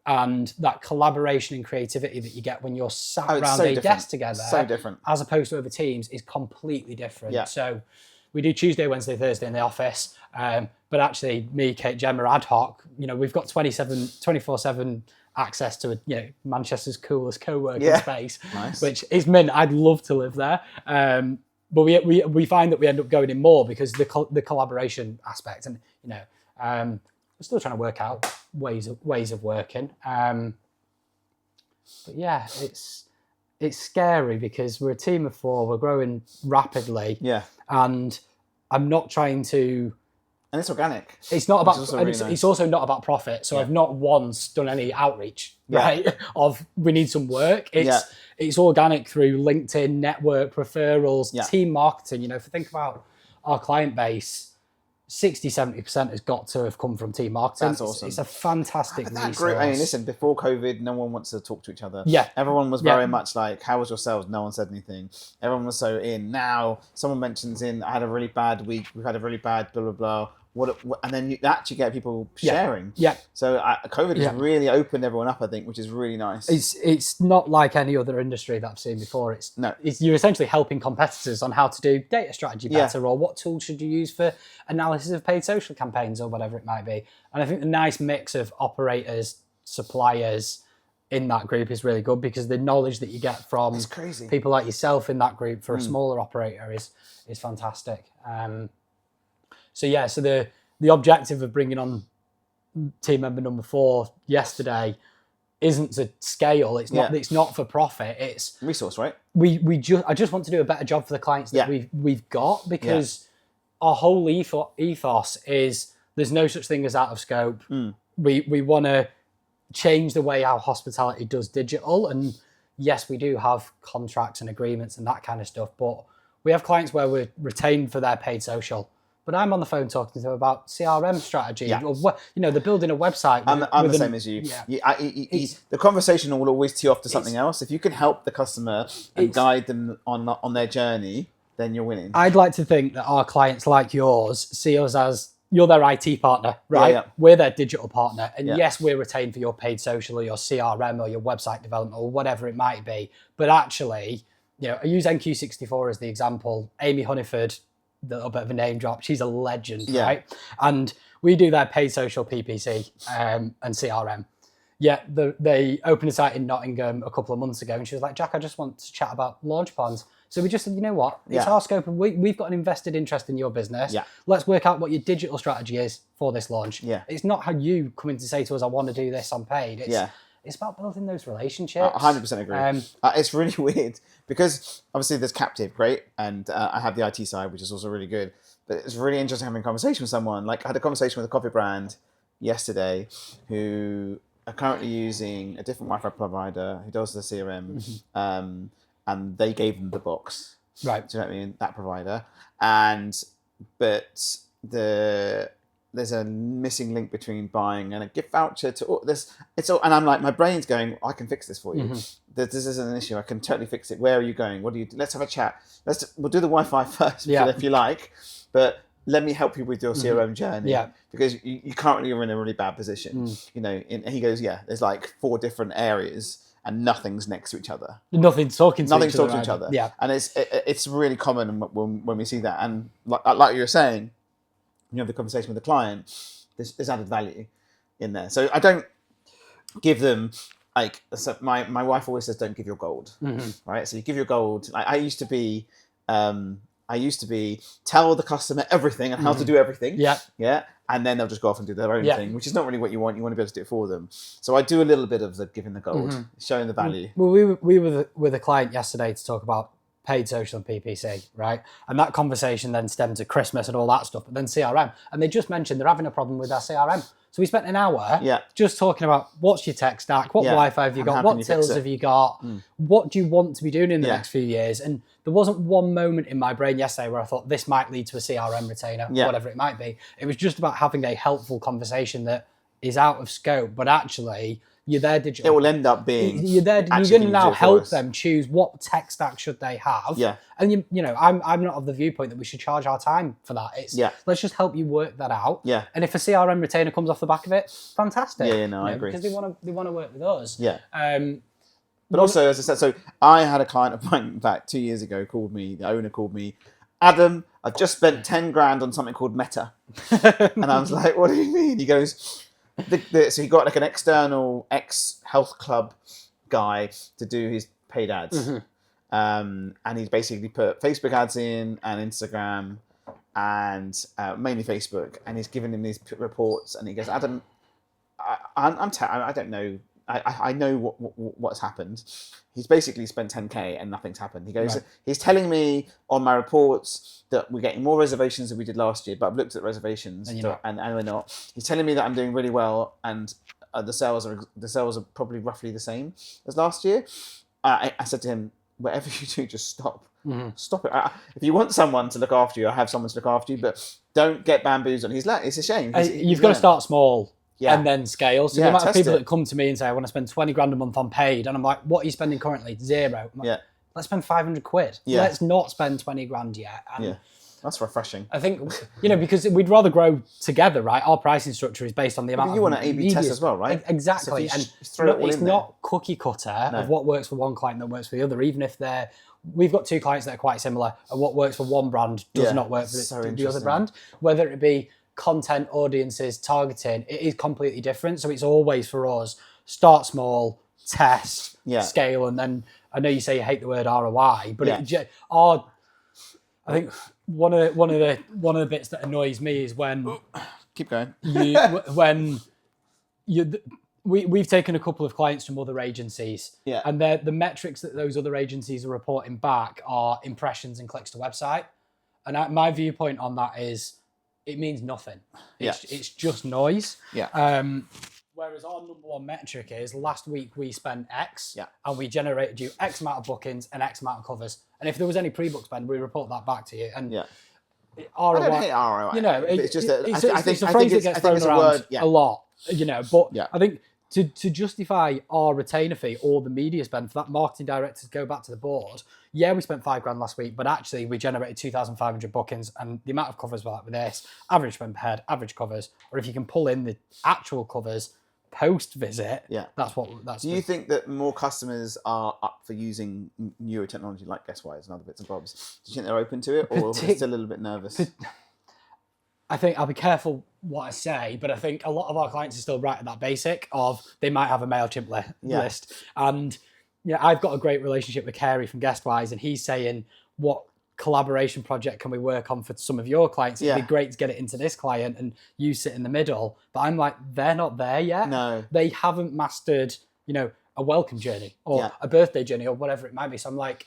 And that collaboration and creativity that you get when you're sat around a desk together, so different, as opposed to over Teams, is completely different. Yeah. So we do Tuesday, Wednesday, Thursday in the office. But actually, me, Kate, Gemma, ad hoc, you know, we've got 24/7 access to Manchester's coolest co-working space, which is mint. I'd love to live there. But we find that we end up going in more because the collaboration aspect, and we're still trying to work out ways of working. But yeah, it's scary because we're a team of 4. We're growing rapidly. Yeah, and I'm not trying to. And it's organic. It's not about. It's also not about profit. So I've not once done any outreach, right? Of we need some work. It's organic through LinkedIn, network, referrals, team marketing. If you think about our client base, 60-70% has got to have come from team marketing. That's awesome. It's a fantastic resource. Group, I mean, listen, before COVID, no one wants to talk to each other. Yeah. Everyone was very much like, how was your sales? No one said anything. Everyone was so in. Now, someone mentions I had a really bad week. We've had a really bad blah, blah, blah. And then you actually get people sharing. Yeah. So COVID has really opened everyone up, I think, which is really nice. It's not like any other industry that I've seen before. You're essentially helping competitors on how to do data strategy better, or what tools should you use for analysis of paid social campaigns, or whatever it might be. And I think the nice mix of operators, suppliers in that group is really good, because the knowledge that you get from people like yourself in that group for a smaller operator is fantastic. So the objective of bringing on team member number 4 yesterday isn't to scale. It's not. It's not for profit. It's resource, right? I just want to do a better job for the clients that we've got, because our whole ethos is there's no such thing as out of scope. We want to change the way our hospitality does digital, and yes, we do have contracts and agreements and that kind of stuff, but we have clients where we're retained for their paid social. But I'm on the phone talking to them about CRM strategy, or they're building a website. I'm the same as you. The conversation will always tee off to something else. If you can help the customer and guide them on their journey, then you're winning. I'd like to think that our clients like yours see us as you're their IT partner, right? Yeah. We're their digital partner. And Yeah. yes, we're retained for your paid social or your CRM or your website development or whatever it might be. But actually, I use NQ64 as the example. Amy Honeyford, a little bit of a name drop. She's a legend, right? And we do their paid social PPC and CRM. Yeah, they opened a site in Nottingham a couple of months ago, and she was like, Jack, I just want to chat about launch plans. So we just said, you know what? It's our scope, and we've got an invested interest in your business. Yeah. Let's work out what your digital strategy is for this launch. Yeah. It's not how you come in to say to us, I want to do this on paid. It's about building those relationships. 100% agree. It's really weird because obviously there's Captive, great, and I have the IT side, which is also really good. But it's really interesting having a conversation with someone. Like I had a conversation with a coffee brand yesterday who are currently using a different Wi-Fi provider who does the CRM, and they gave them the box. Right. Do you know what I mean? That provider. But there's a missing link between buying and a gift voucher to this. And I'm like, my brain's going, I can fix this for you. This isn't an issue. I can totally fix it. Where are you going? What do you do? Let's have a chat. We'll do the Wi-Fi first, if you like. But let me help you with your CRM journey. Yeah. Because you currently are in a really bad position. And he goes, there's like 4 different areas and nothing's next to each other. Nothing's talking to each other. Yeah. And it's really common when we see that. And like you were saying, you have the conversation with the client, there's added value in there. So I don't give them my wife always says, don't give your gold, right? So you give your gold. I used to be tell the customer everything and how to do everything. Yeah. And then they'll just go off and do their own thing, which is not really what you want. You want to be able to do it for them. So I do a little bit of the giving the gold, showing the value. Well, we were with a client yesterday to talk about paid social and PPC, right? And that conversation then stemmed to Christmas and all that stuff, but then CRM. And they just mentioned they're having a problem with their CRM. So we spent an hour just talking about what's your tech stack, what Wi-Fi have you got, what tills have you got, what do you want to be doing in the next few years? And there wasn't one moment in my brain yesterday where I thought this might lead to a CRM retainer, whatever it might be. It was just about having a helpful conversation that is out of scope, but actually you're there digital. It will end up being. You're there. You're going to now help them choose what tech stack should they have. Yeah. And I'm not of the viewpoint that we should charge our time for that. It's let's just help you work that out. Yeah. And if a CRM retainer comes off the back of it, fantastic. Yeah. No, I agree. Because they want to work with us. Yeah. But also, as I said, so I had a client of mine back 2 years ago the owner called me, Adam, I've just spent 10 grand on something called Meta. And I was like, what do you mean? He goes, so he got like an external ex-health club guy to do his paid ads. And he's basically put Facebook ads in and Instagram and mainly Facebook. And he's given him these reports and he goes, Adam, I don't know. I know what's happened. He's basically spent 10K and nothing's happened. He goes, he's telling me on my reports that we're getting more reservations than we did last year, but I've looked at reservations and we're not. He's telling me that I'm doing really well and the sales are probably roughly the same as last year. I said to him, whatever you do, just stop. Stop it. If you want someone to look after you, I have someone to look after you, but don't get bamboozled. It's a shame. You've got to start small. And then scale. So the amount of people that come to me and say, I want to spend 20 grand a month on paid. And I'm like, what are you spending currently? 0. Like, let's spend 500 quid. Let's not spend 20 grand yet. And that's refreshing. I think, because we'd rather grow together, right? Our pricing structure is based on the amount of... You want an A/B test as well, right? Exactly. So and it's not cookie cutter of what works for one client that works for the other, even if we've got 2 clients that are quite similar and what works for one brand does not work for the other brand. Whether it be content, audiences, targeting, it is completely different. So it's always for us, start small, test, scale, and then I know you say you hate the word ROI, but I think one of the bits that annoys me is when keep going. We've taken a couple of clients from other agencies, and the metrics that those other agencies are reporting back are impressions and clicks to website, and my viewpoint on that is, it means nothing. It's just noise. Whereas our number one metric is last week we spent X and we generated you X amount of bookings and X amount of covers. And if there was any pre-book spend, we report that back to you. And ROI, I don't hate ROI. It's just it's a phrase that gets thrown around a lot. But I think to justify our retainer fee or the media spend for that marketing director to go back to the board, yeah, we spent $5,000 last week, but actually we generated 2,500 bookings, and the amount of covers we're like with this, average spend per head, average covers, or if you can pull in the actual covers post visit, that's what. Do you think that more customers are up for using newer technology like Guestwise and other bits and bobs? Do you think they're open to it, or they're still a little bit nervous? I think I'll be careful what I say, but I think a lot of our clients are still right at that basic of they might have a MailChimp list. And I've got a great relationship with Carey from Guestwise, and he's saying, what collaboration project can we work on for some of your clients? It'd be great to get it into this client and you sit in the middle. But I'm like, they're not there yet. No. They haven't mastered, a welcome journey or a birthday journey or whatever it might be. So I'm like,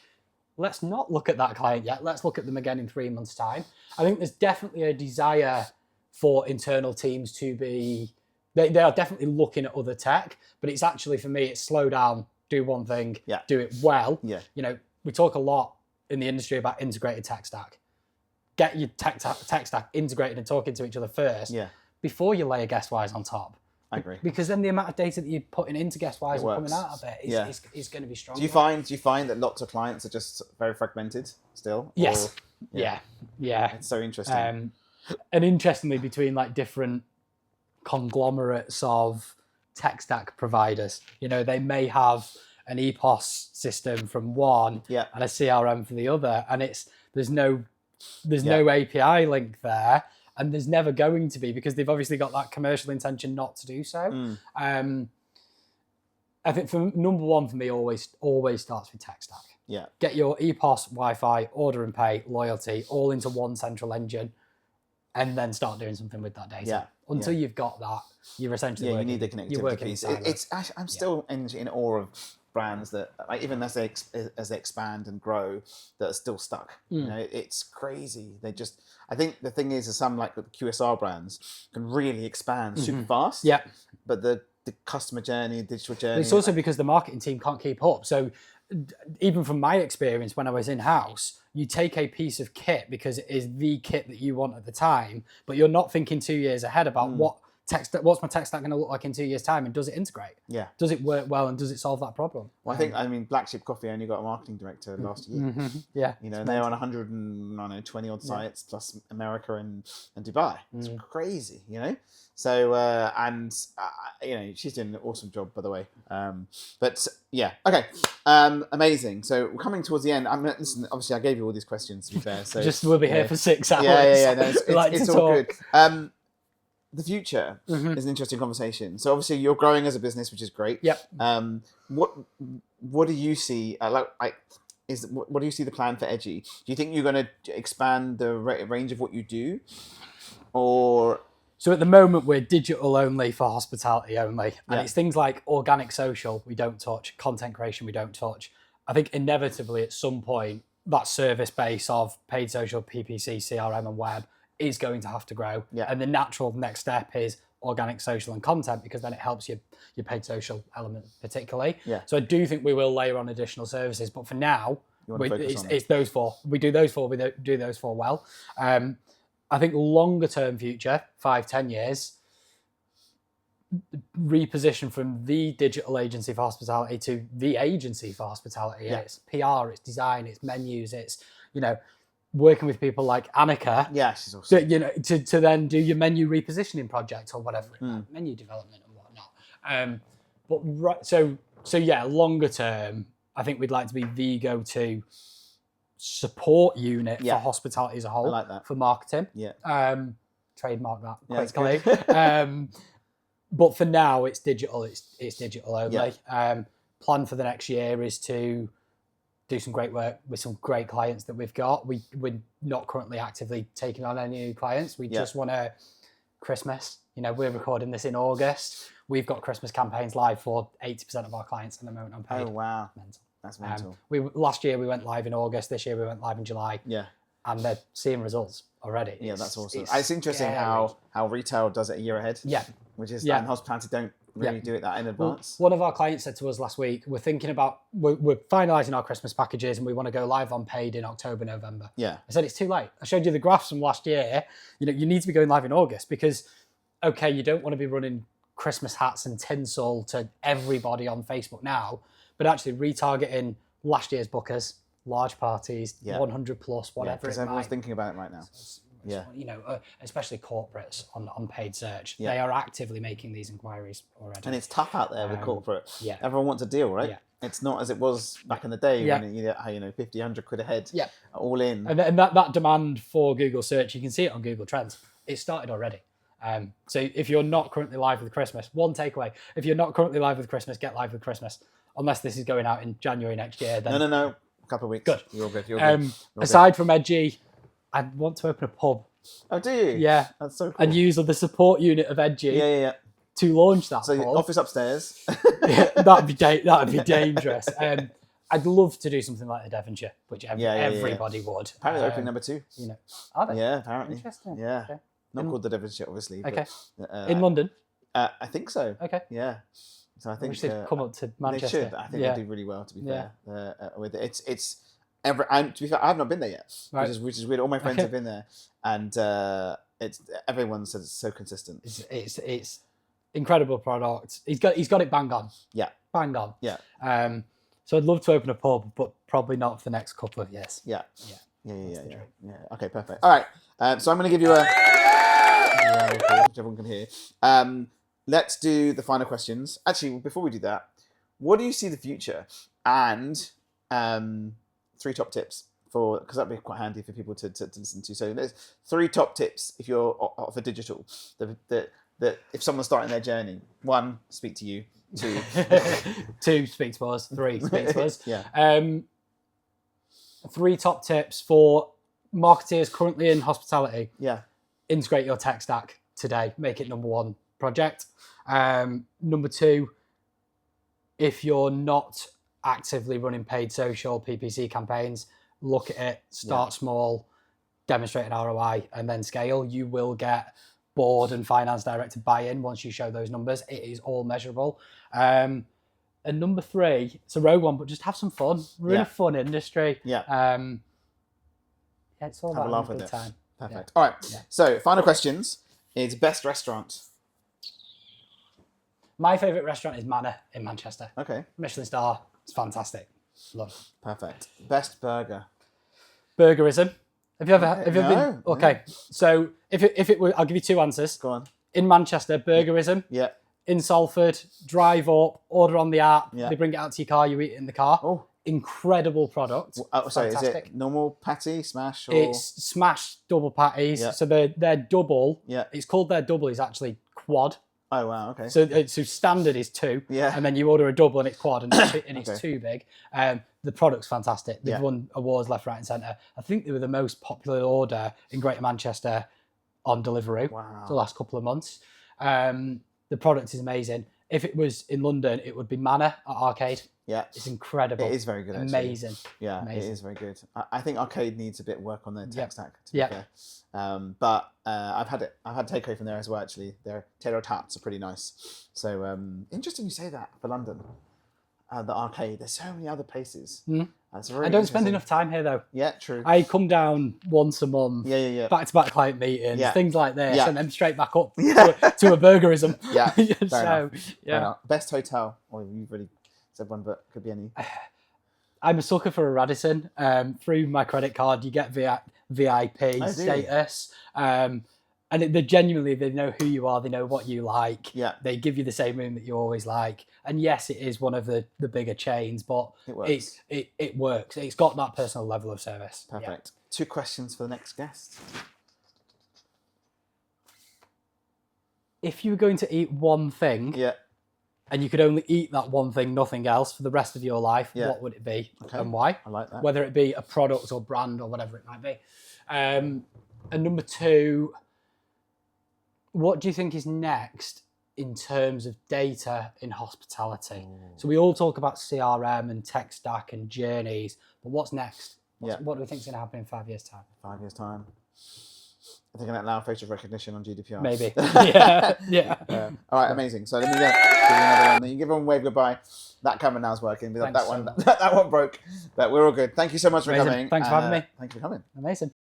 let's not look at that client yet. Let's look at them again in 3 months' time. I think there's definitely a desire for internal teams to be, they are definitely looking at other tech, but it's actually, for me, it's slow down, do one thing, do it well. We talk a lot in the industry about integrated tech stack. Get your tech stack integrated and talking to each other first before you layer Guestwise on top. I agree. Because then the amount of data that you're putting into Guestwise and coming out of it is going to be strong. Do you find that lots of clients are just very fragmented still? Yes. Or, yeah. It's so interesting. And interestingly, between like different conglomerates of tech stack providers, they may have an EPOS system from one and a CRM for the other, and there's no API link there. And there's never going to be, because they've obviously got that commercial intention not to do so. I think number one for me always starts with tech stack. Yeah. Get your EPOS, Wi-Fi, order and pay, loyalty all into one central engine, and then start doing something with that data. Yeah. Until you've got that, you're essentially you need the connectivity piece. I'm still in awe of brands that, like, even as they expand and grow, that are still stuck. It's crazy. I think the thing is some like the QSR brands can really expand super fast. Yeah. But the customer journey, digital journey. It's also because the marketing team can't keep up. So even from my experience when I was in-house, you take a piece of kit because it is the kit that you want at the time, but you're not thinking 2 years ahead about what's my tech stack going to look like in 2 years' time, and does it integrate? Yeah. Does it work well, and does it solve that problem? Well, I mean, Black Sheep Coffee only got a marketing director last year. Yeah. They're on 120 odd sites plus America and Dubai. It's crazy, So, she's doing an awesome job, by the way. Okay. Amazing. So we're coming towards the end. Listen, obviously I gave you all these questions, to be fair. So we'll be here for 6 hours. Yeah. No, it's all good. The future is an interesting conversation. So obviously you're growing as a business, which is great. Yep. What do you see? What do you see the plan for Edgey? Do you think you're going to expand the range of what you do, or? So at the moment we're digital only for hospitality only, and it's things like organic social we don't touch, content creation we don't touch. I think inevitably at some point that service base of paid social, PPC, CRM, and web is going to have to grow. Yeah. And the natural next step is organic social and content, because then it helps your paid social element particularly. Yeah. So I do think we will layer on additional services, but for now, it's those four. We do those four, we do those four well. I think longer term future, 5-10 years, reposition from the digital agency for hospitality to the agency for hospitality. Yeah. It's PR, it's design, it's menus, it's, working with people like Annika. Yeah, she's awesome. To then do your menu repositioning project or whatever, menu development and whatnot. But longer term, I think we'd like to be the go-to support unit for hospitality as a whole. I like that. For marketing. Yeah. Trademark that quickly. But for now, it's digital. It's digital only. Yeah. Plan for the next year is to do some great work with some great clients that we've got. We're not currently actively taking on any new clients. We just want to Christmas. We're recording this in August. We've got Christmas campaigns live for 80% of our clients at the moment on paid. Oh, wow. Mental. That's mental. Last year we went live in August. This year we went live in July. Yeah. And they're seeing results already. Yeah, that's awesome. It's interesting how retail does it a year ahead. Yeah. Which is, and hospitality don't really do it that in advance. Well, one of our clients said to us last week, we're finalising our Christmas packages and we want to go live on paid in October, November. Yeah. I said, it's too late. I showed you the graphs from last year. You need to be going live in August because, okay, you don't want to be running Christmas hats and tinsel to everybody on Facebook now, but actually retargeting last year's bookers, large parties, 100 plus, whatever. Because everyone's thinking about it right now. You know, especially corporates on paid search, they are actively making these inquiries already. And it's tough out there with corporate. Yeah. Everyone wants a deal, right? Yeah. It's not as it was back in the day when you know 50, 100 quid a head, all in. And that demand for Google search, you can see it on Google Trends. It started already. So if you're not currently live with Christmas, one takeaway: if you're not currently live with Christmas, get live with Christmas. Unless this is going out in January next year. Then no, a couple of weeks. Good. You're good. You're aside from Edgey, I want to open a pub. Oh, do you? Yeah. That's so cool. And use the support unit of Edgey. Yeah. To launch that. So pub. Office upstairs. That'd be dangerous. I'd love to do something like the Devonshire, which everybody would. Apparently, they're opening number 2. You know, are they? Yeah, apparently. Interesting. Yeah, not called the Devonshire, obviously. Okay. But, in London. I think so. Okay. Yeah. So I think we should come up to Manchester. They should. I think they do really well. To be fair, with it, it's. To be fair, I have not been there yet, which is weird. All my friends have been there, and everyone says it's so consistent. It's incredible product. He's got it bang on. Yeah. Bang on. Yeah. So I'd love to open a pub, but probably not for the next couple of years. Yeah. Okay, perfect. All right. So I'm going to give you which everyone can hear. Let's do the final questions. Actually, before we do that, what do you see the future? And 3 top tips because that'd be quite handy for people to listen to. So there's 3 top tips if you're for digital that if someone's starting their journey. 1, speak to you. 2, 2, speak to us. 3, speak to us. Yeah. 3 top tips for marketeers currently in hospitality. Yeah. Integrate your tech stack today. Make it number 1 project. Number 2, if you're not actively running paid social PPC campaigns, look at it, start small, demonstrate an ROI, and then scale. You will get board and finance director buy-in once you show those numbers. It is all measurable. And number 3, it's a rogue one, but just have some fun. Really fun industry. Yeah. It's all have about a laugh a good with time. It. Perfect. All right. Yeah. So final questions is best restaurant. My favourite restaurant is Manor in Manchester. Okay. Michelin star. It's fantastic. Love it. Perfect. Best burger. Burgerism. Have you ever been? Okay. No. So if it were, I'll give you 2 answers. Go on. In Manchester, Burgerism. Yeah. In Salford, drive up, order on the app. Yeah. They bring it out to your car. You eat it in the car. Oh. Incredible product. Oh, sorry, fantastic. Is it normal patty, smash? Or... It's smash double patties. Yeah. So their double. Yeah. It's called their double is actually quad. Oh wow, okay. So standard is 2, and then you order a double and it's quad and it's too big. The product's fantastic. They've won awards left, right, and centre. I think they were the most popular order in Greater Manchester on Deliveroo for the last couple of months. The product is amazing. If it was in London, it would be Manor at Arcade. Yeah, it's incredible. It is very good. Actually. Amazing. Yeah, amazing. It is very good. I think Arcade needs a bit of work on their tech stack. To be fair. But I've had takeaway from there as well. Actually, their tailor tarts are pretty nice. So interesting you say that for London. The Arcade. There's so many other places. That's really I don't spend enough time here though. Yeah, true. I come down once a month. Yeah. Back-to-back client meetings, things like this, and then straight back up to a burgerism. Yeah. So enough. Best hotel. Or you've really said one, but could be any. I'm a sucker for a Radisson. Through my credit card, you get VIP status. And they genuinely, they know who you are. They know what you like. Yeah. They give you the same room that you always like. And yes, it is one of the bigger chains, but it works. It works. It's got that personal level of service. Perfect. 2 questions for the next guest. If you were going to eat one thing, and you could only eat that one thing, nothing else, for the rest of your life, what would it be and why? I like that. Whether it be a product or brand or whatever it might be. And number 2, what do you think is next in terms of data in hospitality? So we all talk about CRM and tech stack and journeys, but what's next? What do we think is going to happen in 5 years' time? 5 years' time. I think allow facial recognition on GDPR. Maybe. All right, amazing. So let me give you another one. You can give everyone a wave goodbye. That camera now's working. That one broke, but we're all good. Thank you so much for coming. Thanks for having me. Thank you for coming. Amazing.